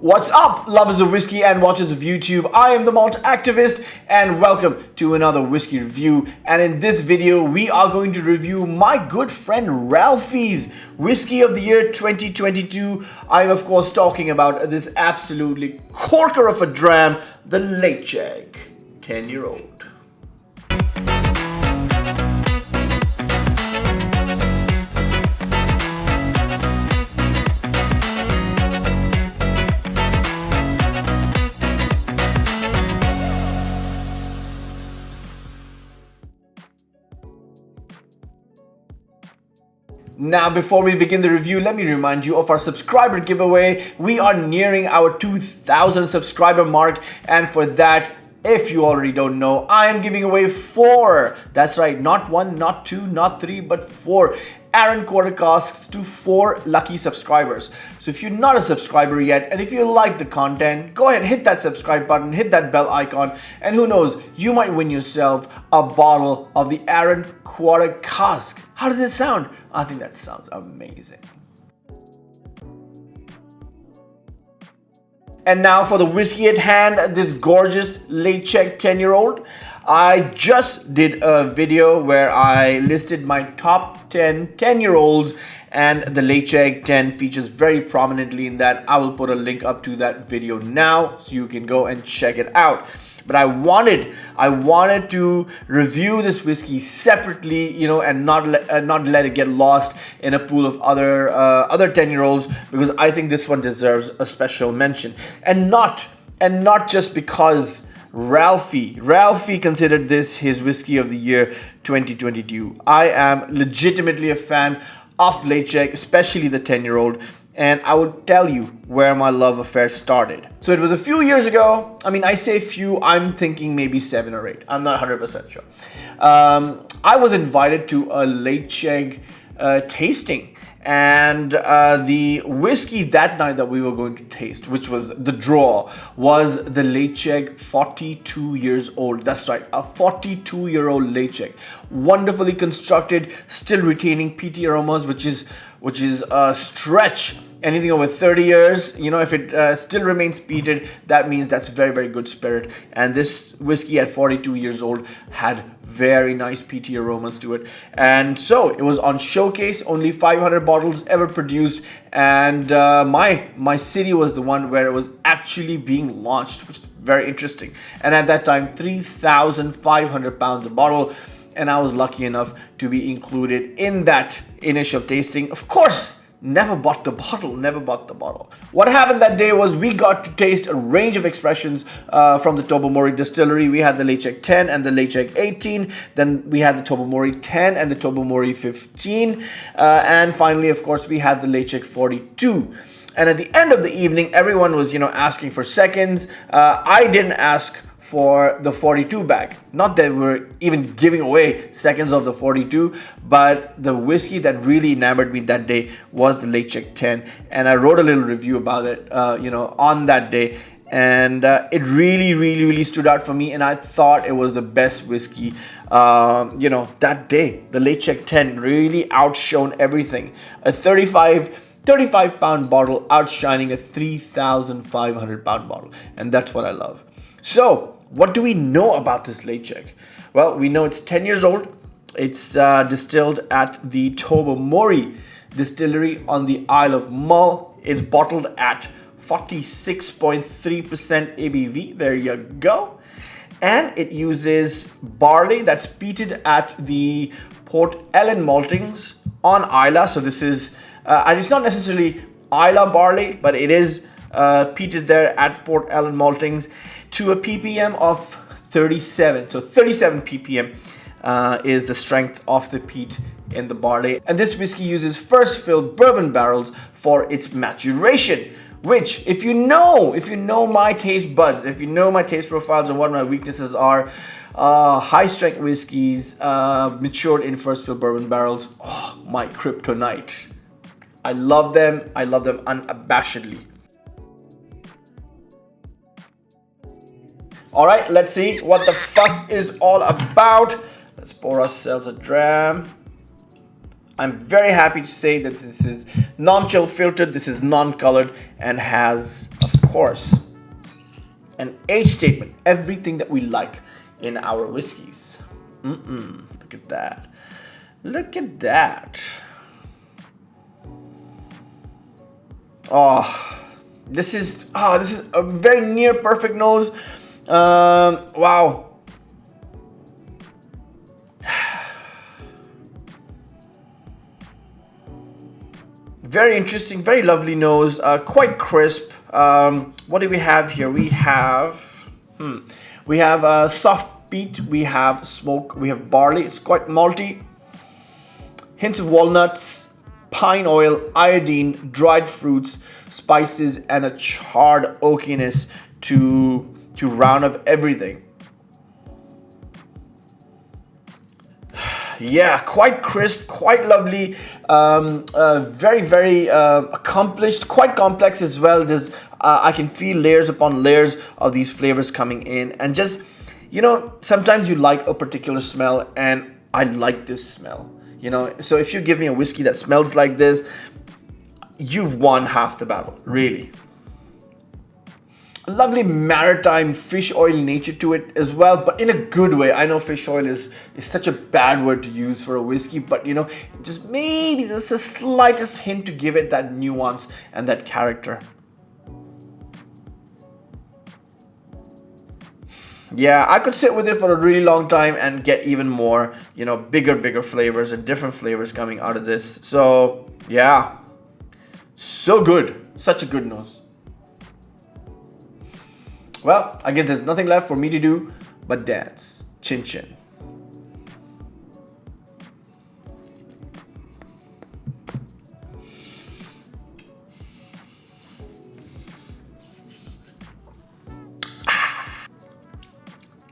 What's up, lovers of whiskey and watchers of YouTube? I am the Malt activist and welcome to another whiskey review. And in this video, we are going to review my good friend Ralfy's Whisky of the Year 2022. I'm of course talking about this absolutely corker of a dram, the Ledaig 10-year-old. Now, before we begin the review, let me remind you of our subscriber giveaway. We are nearing our 2,000 subscriber mark, and for that, if you already don't know, I am giving away 4. That's right, not 1, not 2, not 3, but 4 Arran quarter casks to 4 lucky subscribers. So if you're not a subscriber yet, and if you like the content, go ahead, hit that subscribe button, hit that bell icon, and who knows, you might win yourself a bottle of the Arran quarter cask. How does it sound? I think that sounds amazing. And now for the whiskey at hand, this gorgeous Ledaig 10-year-old. I just did a video where I listed my top 10 10-year-olds, and the Ledaig 10 features very prominently in that. I will put a link up to that video now so you can go and check it out. But I wanted to review this whiskey separately, you know, and not let it get lost in a pool of other 10-year-olds, because I think this one deserves a special mention, and not just because Ralfy considered this his Whisky of the Year 2022. I am legitimately a fan of Ledaig, especially the 10-year-old. And I will tell you where my love affair started. So it was a few years ago. I mean, I say few, I'm thinking maybe 7 or 8. I'm not 100% sure. I was invited to a Ledaig tasting. And the whiskey that night that we were going to taste, which was the draw, was the Ledaig 42 years old. That's right, a 42-year-old Ledaig. Wonderfully constructed, still retaining peaty aromas, which is a stretch. Anything over 30 years, you know, if it still remains peated, that means that's very, very good spirit. And this whiskey at 42 years old had very nice peaty aromas to it. And so it was on showcase, only 500 bottles ever produced. And my city was the one where it was actually being launched, which is very interesting. And at that time, 3,500 pounds a bottle. And I was lucky enough to be included in that initial tasting. Of course, never bought the bottle. What happened that day was we got to taste a range of expressions from the Tobermory distillery. We had the Ledaig 10 and the Ledaig 18. Then we had the Tobermory 10 and the Tobermory 15. And finally, of course, we had the Ledaig 42. And at the end of the evening, everyone was, asking for seconds. I didn't ask for the 42 bag. Not that we're even giving away seconds of the 42, but the whiskey that really enamored me that day was the Ledaig 10. And I wrote a little review about it, on that day. And it really stood out for me. And I thought it was the best whiskey, that day. The Ledaig 10 really outshone everything. A 35 pound bottle outshining a 3,500 pound bottle. And that's what I love. So, what do we know about this Ledaig? Well, we know it's 10 years old. It's distilled at the Tobermory distillery on the Isle of Mull. It's bottled at 46.3% ABV. There you go. And it uses barley that's peated at the Port Ellen maltings on Islay. So this is, and it's not necessarily Islay barley, but it is peated there at Port Ellen maltings to a ppm of 37. So 37 ppm is the strength of the peat in the barley. And this whiskey uses first fill bourbon barrels for its maturation, which if you know my taste buds, if you know my taste profiles and what my weaknesses are, high strength whiskeys matured in first fill bourbon barrels, my kryptonite. I love them unabashedly. All right, let's see what the fuss is all about. Let's pour ourselves a dram. I'm very happy to say that this is non-chill filtered, this is non-colored, and has, of course, an age statement, everything that we like in our whiskeys. Look at that. Look at that. This is a very near perfect nose. Wow. Very interesting, very lovely nose, quite crisp. What do we have here? We have soft peat, we have smoke, we have barley. It's quite malty. Hints of walnuts, pine oil, iodine, dried fruits, spices, and a charred oakiness to round up everything. Yeah, quite crisp, quite lovely, very accomplished, quite complex as well. There's I can feel layers upon layers of these flavors coming in, and just, you know, sometimes you like a particular smell, and I like this smell, you know. So if you give me a whiskey that smells like this, you've won half the battle, really. A lovely maritime fish oil nature to it as well, but in a good way. I know fish oil is such a bad word to use for a whiskey, but you know, just maybe just the slightest hint to give it that nuance and that character. Yeah, I could sit with it for a really long time and get even more, you know, bigger flavors and different flavors coming out of this. So yeah, so good, such a good nose. Well, I guess there's nothing left for me to do but dance. Chin chin.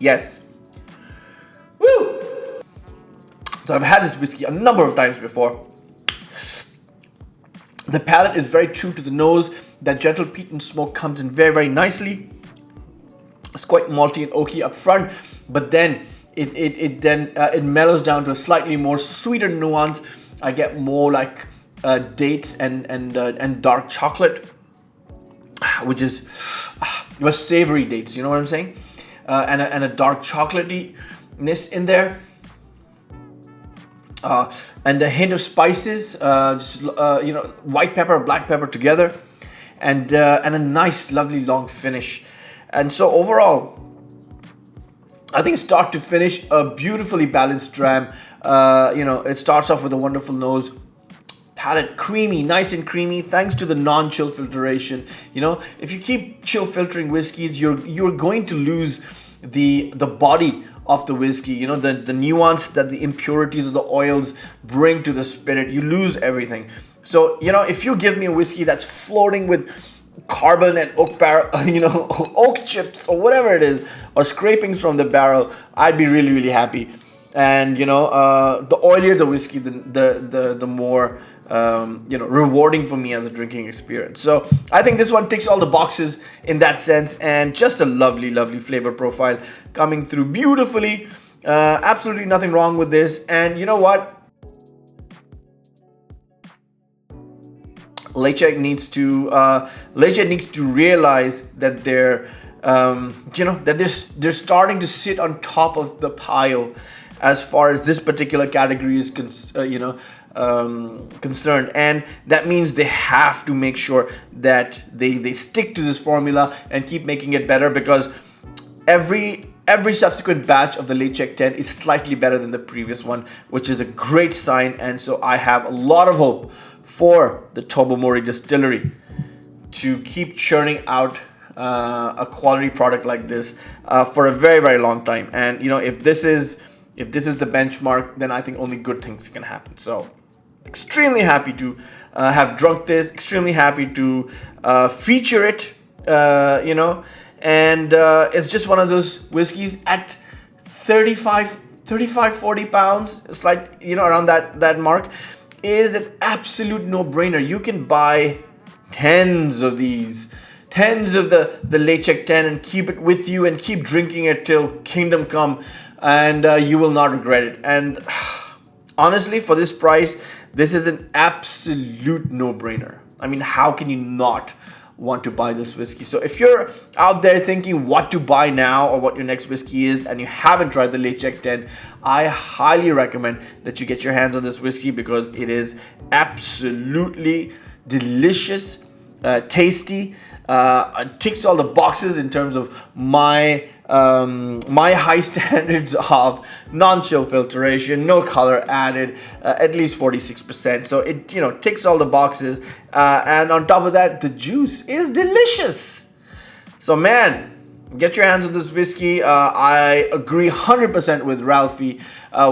Yes. Woo! So I've had this whiskey a number of times before. The palate is very true to the nose. That gentle peat and smoke comes in very nicely. It's quite malty and oaky up front, but then it mellows down to a slightly more sweeter nuance. I get more like dates and dark chocolate, which is savory dates. You know what I'm saying? And a dark chocolatey-ness in there. And a hint of spices, you know, white pepper, black pepper together, and a nice, lovely long finish. And so overall, I think start to finish, a beautifully balanced dram. You know, it starts off with a wonderful nose, palate creamy, nice and creamy, thanks to the non-chill filtration. You know, if you keep chill filtering whiskeys, you're going to lose the body of the whiskey. You know, the nuance that the impurities of the oils bring to the spirit. You lose everything. So, you know, if you give me a whiskey that's floating with carbon and oak barrel, you know, oak chips or whatever it is, or scrapings from the barrel, I'd be really happy. And you know, the oilier the whiskey, the more you know, rewarding for me as a drinking experience. So I think this one ticks all the boxes in that sense, and just a lovely flavor profile coming through beautifully. Absolutely nothing wrong with this. And you know what? Ledaig needs to realize that they're you know, that they're starting to sit on top of the pile as far as this particular category is concerned, and that means they have to make sure that they stick to this formula and keep making it better, because every subsequent batch of the Ledaig 10 is slightly better than the previous one, which is a great sign. And so I have a lot of hope for the Tobermory distillery to keep churning out a quality product like this for a very long time. And you know, if this is the benchmark, then I think only good things can happen. So extremely happy to have drunk this, extremely happy to feature it, you know. And it's just one of those whiskeys at 40 pounds, it's like, you know, around that mark, is an absolute no-brainer. You can buy tens of these, tens of the Ledaig 10, and keep it with you and keep drinking it till kingdom come, and you will not regret it. And honestly, for this price, this is an absolute no-brainer. I mean, how can you not want to buy this whiskey. So if you're out there thinking what to buy now or what your next whiskey is and you haven't tried the Ledaig 10, I highly recommend that you get your hands on this whiskey because it is absolutely delicious, tasty, ticks all the boxes in terms of my high standards of non-chill filtration, no color added, at least 46%. So it ticks all the boxes, and on top of that, the juice is delicious. So man, get your hands on this whiskey. I agree 100% with Ralfy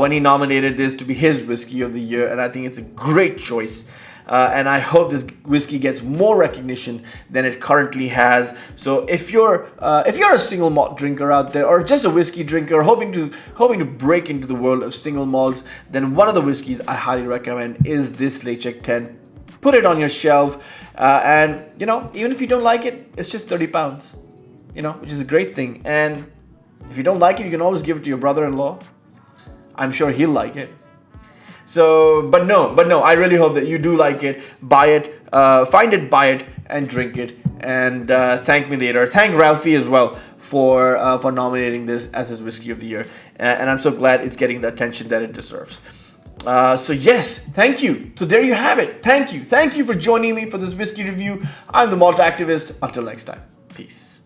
when he nominated this to be his whiskey of the year, and I think it's a great choice. And I hope this whiskey gets more recognition than it currently has. So if you're a single malt drinker out there, or just a whiskey drinker hoping to break into the world of single malts, then one of the whiskeys I highly recommend is this Ledaig 10. Put it on your shelf, and even if you don't like it, it's just 30 pounds, which is a great thing. And if you don't like it, you can always give it to your brother-in-law. I'm sure he'll like it. So, but no, I really hope that you do like it, buy it, find it, buy it, and drink it, and thank me later. Thank Ralfy as well for nominating this as his whiskey of the year, and I'm so glad it's getting the attention that it deserves. So yes, thank you. So there you have it. Thank you for joining me for this whiskey review. I'm the Malt Activist. Until next time, peace.